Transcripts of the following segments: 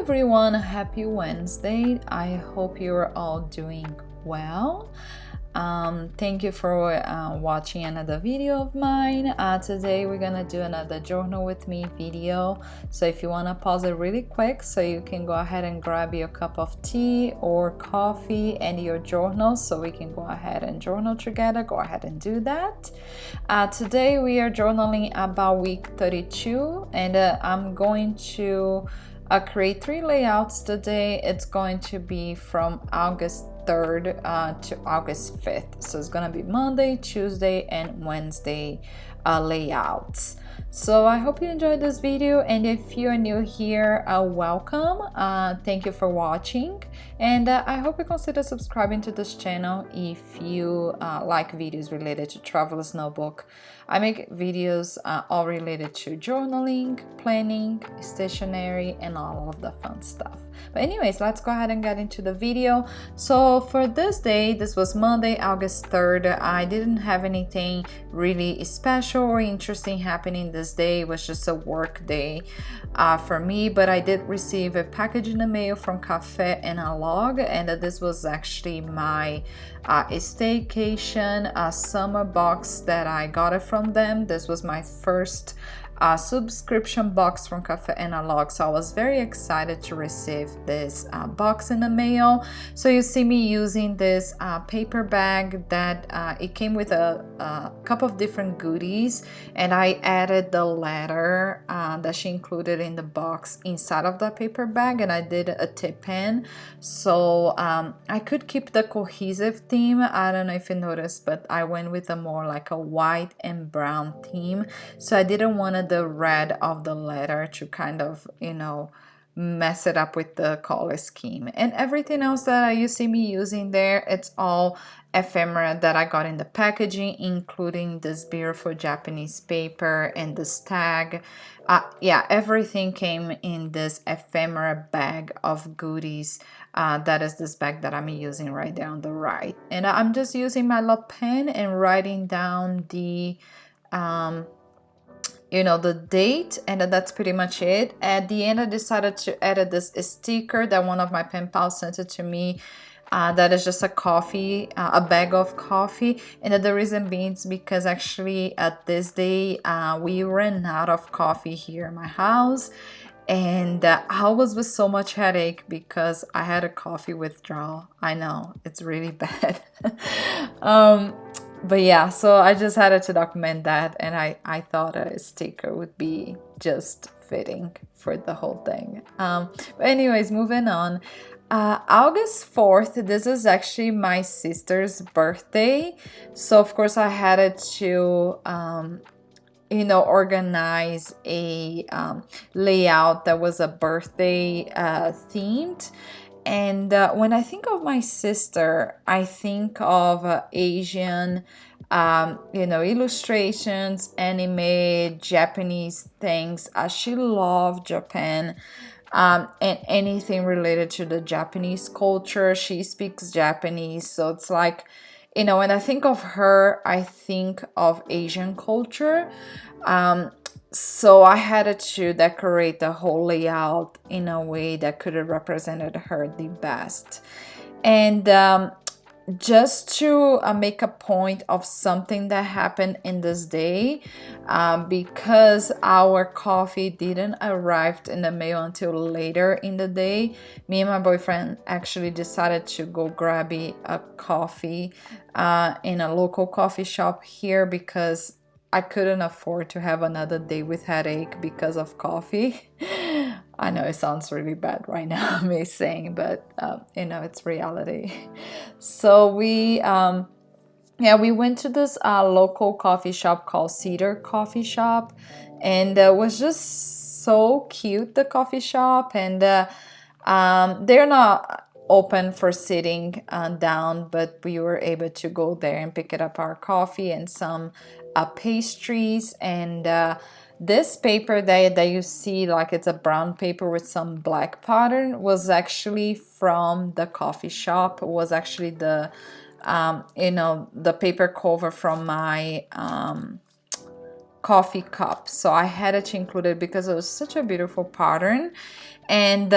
everyone, happy Wednesday. I hope you're all doing well. Thank you for watching another video of mine. Today we're gonna do another journal with me video. So if you want to pause it really quick so you can go ahead and grab your cup of tea or coffee and your journal so we can go ahead and journal together, go ahead and do that. Today we are journaling about week 32 and I'm going to create 3 layouts today. It's going to be from August 3rd to August 5th. So it's gonna be Monday, Tuesday, and Wednesday layouts. So I hope you enjoyed this video, and if you're new here, welcome. Thank you for watching, and I hope you consider subscribing to this channel if you like videos related to traveler's notebook. I make videos all related to journaling, planning, stationery, and all of the fun stuff. But anyways, let's go ahead and get into the video. So for this day, this was Monday, August 3rd. I didn't have anything really special or interesting happening this day. It was just a work day for me, but I did receive a package in the mail from Cafe and a Log, and this was actually my staycation summer box that I got it from them. This was my first subscription box from Cafe and a Log, so I was very excited to receive this box in the mail. So you see me using this paper bag that it came with a couple of different goodies, and I added the letter that she included in the box inside of the paper bag, and I did a tip pen so I could keep the cohesive theme. I don't know if you noticed, but I went with a more like a white and brown theme, so I didn't want the red of the letter to kind of, you know, mess it up with the color scheme. And everything else that you see me using there, it's all ephemera that I got in the packaging, including this beautiful Japanese paper and this tag. Yeah, everything came in this ephemera bag of goodies. That is this bag that I'm using right there on the right. And I'm just using my little pen and writing down the the date, and that's pretty much it. At the end, I decided to edit this sticker that one of my pen pals sent it to me. That is just a coffee, a bag of coffee, and the reason being is because actually at this day we ran out of coffee here in my house, and I was with so much headache because I had a coffee withdrawal. I know, it's really bad. But yeah, so I just had to document that, and I thought a sticker would be just fitting for the whole thing. But anyways, moving on. August 4th, this is actually my sister's birthday. So of course I had to organize a layout that was a birthday themed. And when I think of my sister, I think of Asian, illustrations, anime, Japanese things. She loved Japan and anything related to the Japanese culture. She speaks Japanese, so it's like, when I think of her, I think of Asian culture. So I had to decorate the whole layout in a way that could have represented her the best. And just to make a point of something that happened in this day, because our coffee didn't arrive in the mail until later in the day, me and my boyfriend actually decided to go grab a coffee in a local coffee shop here because I couldn't afford to have another day with headache because of coffee. I know it sounds really bad right now, me saying, but it's reality. So we went to this local coffee shop called Cedar Coffee Shop, and it was just so cute, the coffee shop. And they're not open for sitting down, but we were able to go there and pick it up our coffee and some pastries. And this paper that you see, like it's a brown paper with some black pattern, was actually from the coffee shop. It was actually the the paper cover from my coffee cup. So I had to include it because it was such a beautiful pattern. And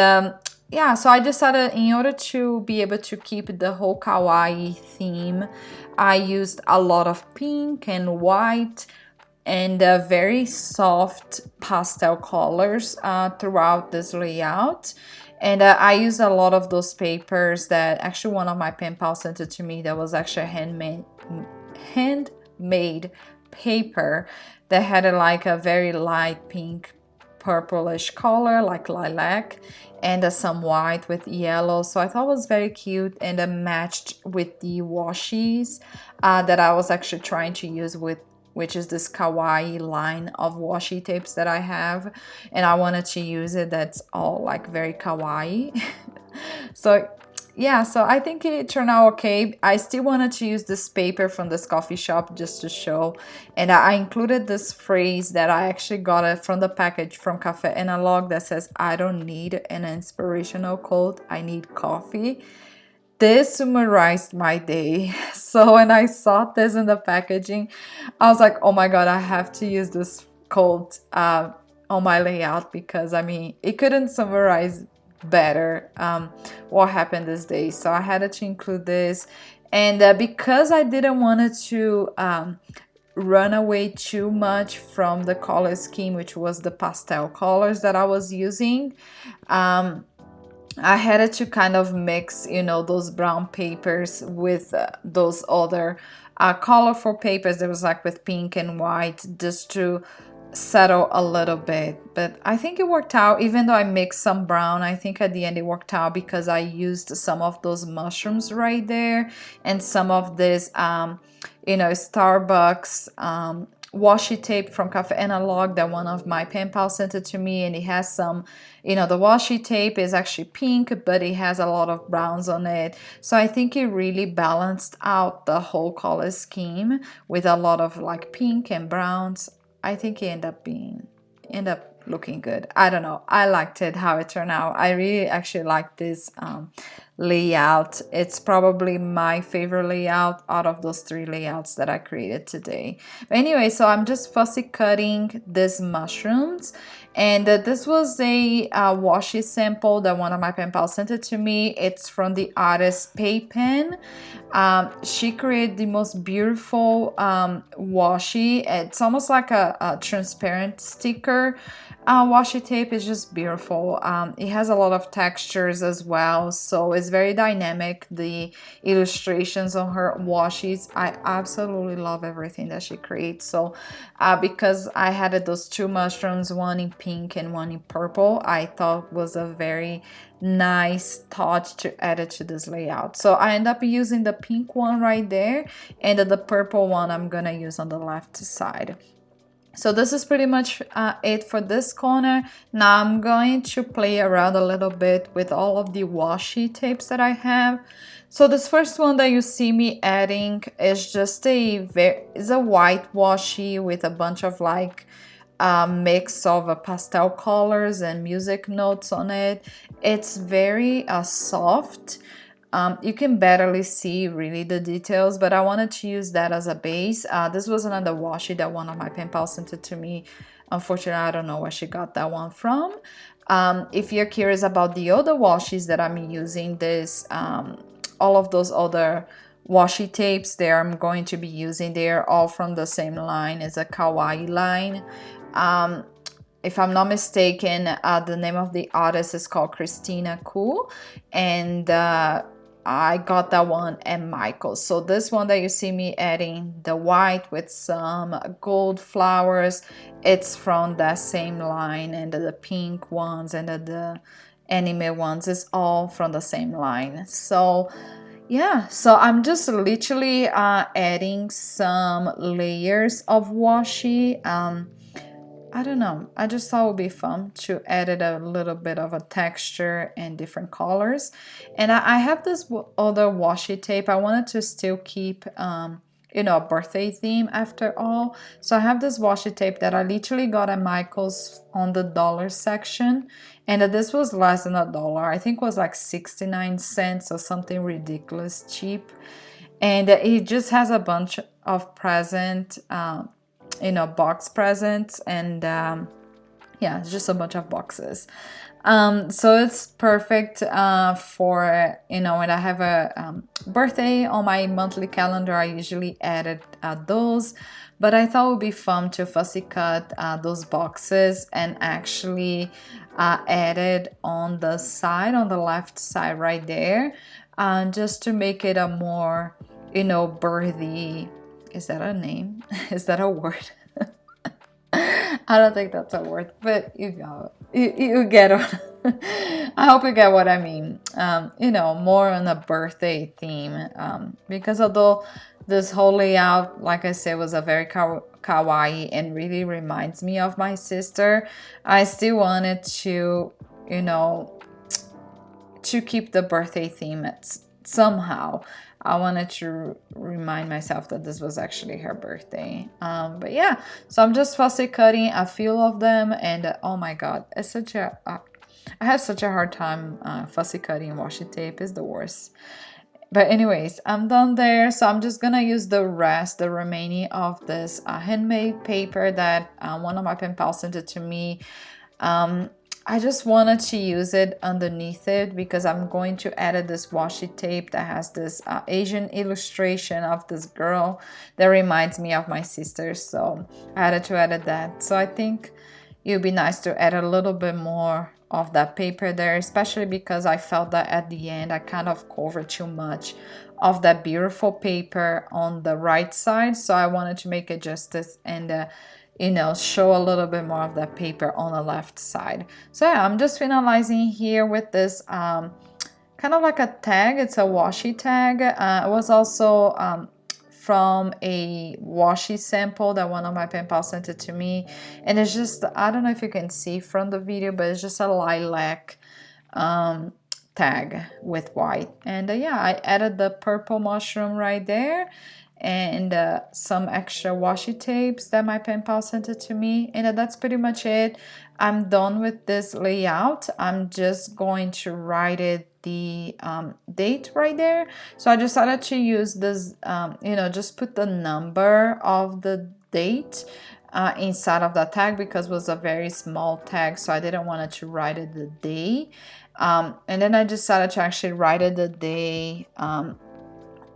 yeah, so I decided in order to be able to keep the whole kawaii theme, I used a lot of pink and white and very soft pastel colors throughout this layout. And I use a lot of those papers that actually one of my pen pals sent it to me that was actually handmade paper that had like a very light pink purplish color like lilac and some white with yellow. So I thought it was very cute and matched with the washies that I was actually trying to use with, which is this kawaii line of washi tapes that I have, and I wanted to use it that's all like very kawaii. So yeah, so I think it turned out okay. I still wanted to use this paper from this coffee shop just to show, and I included this phrase that I actually got it from the package from Cafe Analog that says, "I don't need an inspirational quote, I need coffee." This summarized my day. So when I saw this in the packaging, I was like, oh my god, I have to use this quote on my layout, because I mean, it couldn't summarize better what happened this day. So I had to include this. And because I didn't want it to run away too much from the color scheme, which was the pastel colors that I was using, I had to kind of mix, you know, those brown papers with those other colorful papers that was like with pink and white, just to settle a little bit. But I think it worked out, even though I mixed some brown. I think at the end it worked out because I used some of those mushrooms right there and some of this, you know, Starbucks washi tape from Cafe Analog that one of my pen pals sent it to me, and it has some, you know, the washi tape is actually pink, but it has a lot of browns on it. So I think it really balanced out the whole color scheme with a lot of like pink and browns. I think it end up looking good. I don't know. I liked it how it turned out. I really actually like this layout. It's probably my favorite layout out of those 3 layouts that I created today. But anyway, so I'm just fussy cutting these mushrooms, and this was a washi sample that one of my pen pals sent it to me. It's from the artist Pay Pen. She created the most beautiful washi. It's almost like a transparent sticker washi tape. Is just beautiful. It has a lot of textures as well, so it's very dynamic. The illustrations on her washies, I absolutely love everything that she creates. So because I had those 2 mushrooms, one in pink and one in purple, I thought was a very nice thought to add it to this layout. So I end up using the pink one right there, and the purple one I'm gonna use on the left side. So this is pretty much it for this corner. Now I'm going to play around a little bit with all of the washi tapes that I have. So this first one that you see me adding is just is a white washi with a bunch of like mix of pastel colors and music notes on it. It's very soft. You can barely see really the details, but I wanted to use that as a base. This was another washi that one of my pen pals sent it to me. Unfortunately, I don't know where she got that one from. If you're curious about the other washis that I'm using, all of those other washi tapes there I'm going to be using, they're all from the same line. It's a kawaii line. If I'm not mistaken, the name of the artist is called Christina Cool, and I got that one at Michael's. So this one that you see me adding the white with some gold flowers, it's from that same line, and the pink ones and the anime ones is all from the same line. So yeah, so I'm just literally adding some layers of washi. I don't know. I just thought it would be fun to add it a little bit of a texture and different colors. And I have this other washi tape. I wanted to still keep, you know, a birthday theme after all. So I have this washi tape that I literally got at Michael's on the dollar section. And this was less than $1. I think it was like 69 cents or something ridiculous cheap. And it just has a bunch of present box presents, and yeah, it's just a bunch of boxes. So it's perfect for, when I have a birthday on my monthly calendar. I usually added those, but I thought it would be fun to fussy cut those boxes and actually add it on the side, on the left side right there, just to make it a more, birthy. Is that a name? Is that a word? I don't think that's a word, but you get it. I hope you get what I mean. More on a birthday theme. Because although this whole layout, like I said, was a very kawaii and really reminds me of my sister, I still wanted to, you know, to keep the birthday theme somehow. I wanted to remind myself that this was actually her birthday. But yeah, so I'm just fussy cutting a few of them, and oh my god, it's such a I have such a hard time fussy cutting washi tape. Is the worst. But anyways, I'm done there, so I'm just gonna use the remaining of this handmade paper that one of my pen pals sent it to me. I just wanted to use it underneath it because I'm going to add this washi tape that has this Asian illustration of this girl that reminds me of my sister. So I had to edit that. So I think it would be nice to add a little bit more of that paper there, especially because I felt that at the end I kind of covered too much of that beautiful paper on the right side. So I wanted to make it justice and show a little bit more of that paper on the left side. So yeah, I'm just finalizing here with this kind of like a tag. It's a washi tag. It was also from a washi sample that one of my pen pals sent it to me, and it's just, I don't know if you can see from the video, but it's just a lilac tag with white. And yeah, I added the purple mushroom right there, and some extra washi tapes that my pen pal sent it to me, and that's pretty much it. I'm done with this layout. I'm just going to write it the date right there. So I decided to use this, just put the number of the date inside of the tag because it was a very small tag, so I didn't want to write it the day. And then I decided to actually write it the day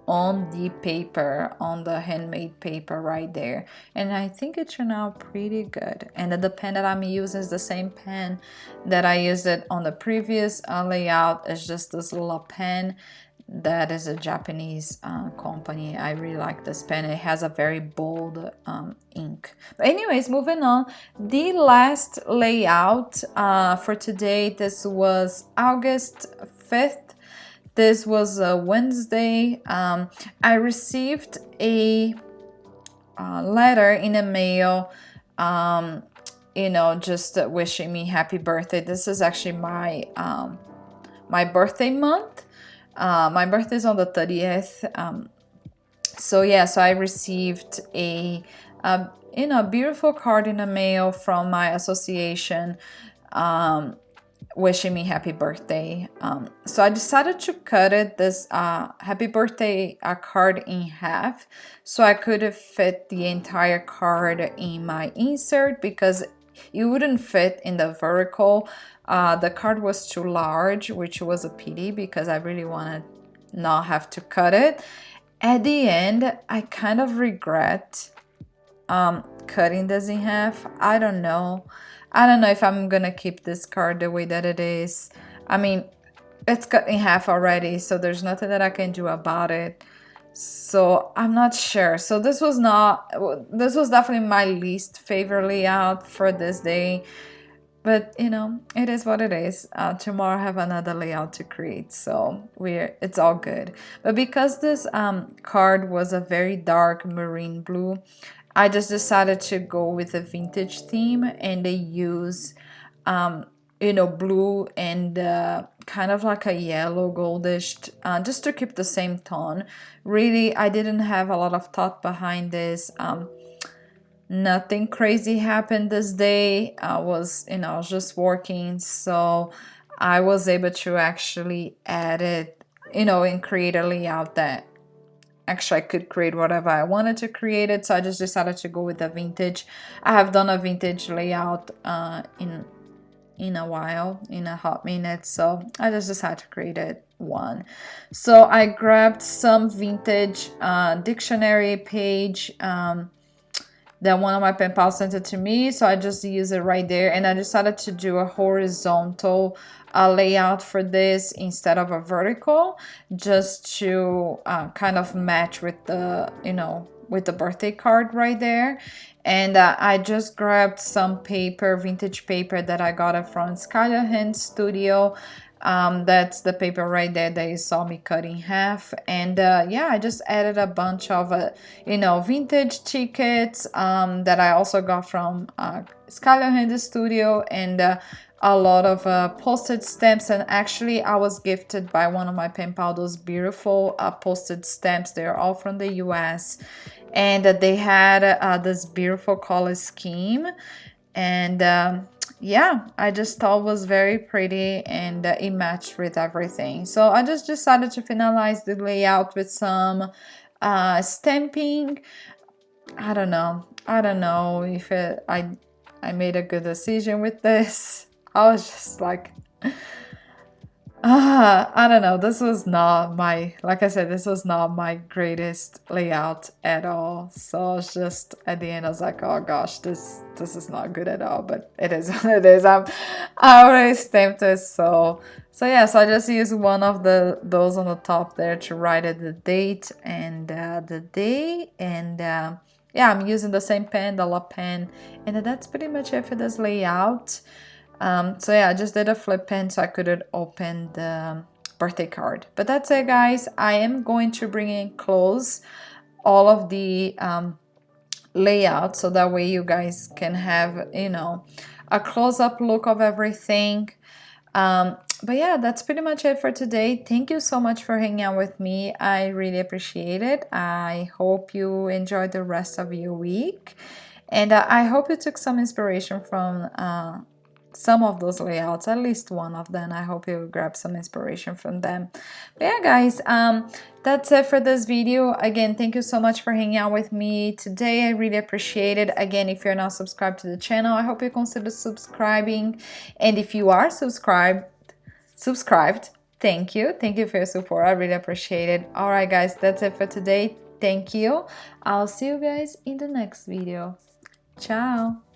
on the paper, on the handmade paper right there, and I think it turned out pretty good. And the pen that I'm using is the same pen that I used it on the previous layout. It's just this little pen that is a Japanese company. I really like this pen. It has a very bold ink. But anyways, moving on, the last layout for today, this was August 5th. This was a Wednesday. I received a letter in the mail, just wishing me happy birthday. This is actually my my birthday month. My birthday is on the 30th. So I received a beautiful card in the mail from my association. Wishing me happy birthday. So I decided to cut this happy birthday card in half so I could fit the entire card in my insert because it wouldn't fit in the vertical. The card was too large, which was a pity because I really wanted not have to cut it. At the end, I kind of regret cutting this in half. I don't know if I'm gonna keep this card the way that it is. I mean, it's cut in half already, so there's nothing that I can do about it. So I'm not sure. So this was definitely my least favorite layout for this day. But it is what it is. Tomorrow I have another layout to create, so it's all good. But because this card was a very dark marine blue, I just decided to go with a vintage theme, and they use blue and kind of like a yellow goldish, just to keep the same tone. Really, I didn't have a lot of thought behind this. Nothing crazy happened this day. I was just working, so I was able to actually add it, and create a layout that actually I could create whatever I wanted to create it, so I just decided to go with the vintage. I have done a vintage layout in a while, in a hot minute, so I just decided to create it one. So I grabbed some vintage dictionary page that one of my pen pals sent it to me, so I just use it right there, and I decided to do a horizontal layout for this instead of a vertical, just to kind of match with the, you know, with the birthday card right there. And I just grabbed some paper, vintage paper that I got it from Skylar Hand Studio. That's the paper right there that you saw me cut in half. And yeah, I just added a bunch of you know, vintage tickets that I also got from Skylar Hand Studio, and a lot of postage stamps. And actually I was gifted by one of my pen pals those beautiful postage stamps. They're all from the US, and they had this beautiful color scheme. And yeah, I just thought it was very pretty, and it matched with everything. So I just decided to finalize the layout with some stamping. I don't know if I made a good decision with this. I was just like, I don't know. This was not my, like I said, this was not my greatest layout at all. So it's just at the end, I was like, oh gosh, this is not good at all. But it is what it is. I already stamped it, so yeah. So I just used one of those on the top there to write it the date and the day, and yeah, I'm using the same pen, the La Pen, and that's pretty much it for this layout. So yeah, I just did a flip pen so I could open the birthday card. But that's it, guys. I am going to bring in close all of the layout, so that way you guys can have, you know, a close-up look of everything. But yeah, that's pretty much it for today. Thank you so much for hanging out with me. I really appreciate it. I hope you enjoy the rest of your week, and I hope you took some inspiration from some of those layouts, at least one of them. I hope you grab some inspiration from them. But yeah, guys, that's it for this video. Again, thank you so much for hanging out with me today. I really appreciate it. Again, if you're not subscribed to the channel, I hope you consider subscribing. And if you are subscribed, thank you for your support. I really appreciate it. All right, guys, that's it for today. Thank you. I'll see you guys in the next video. Ciao.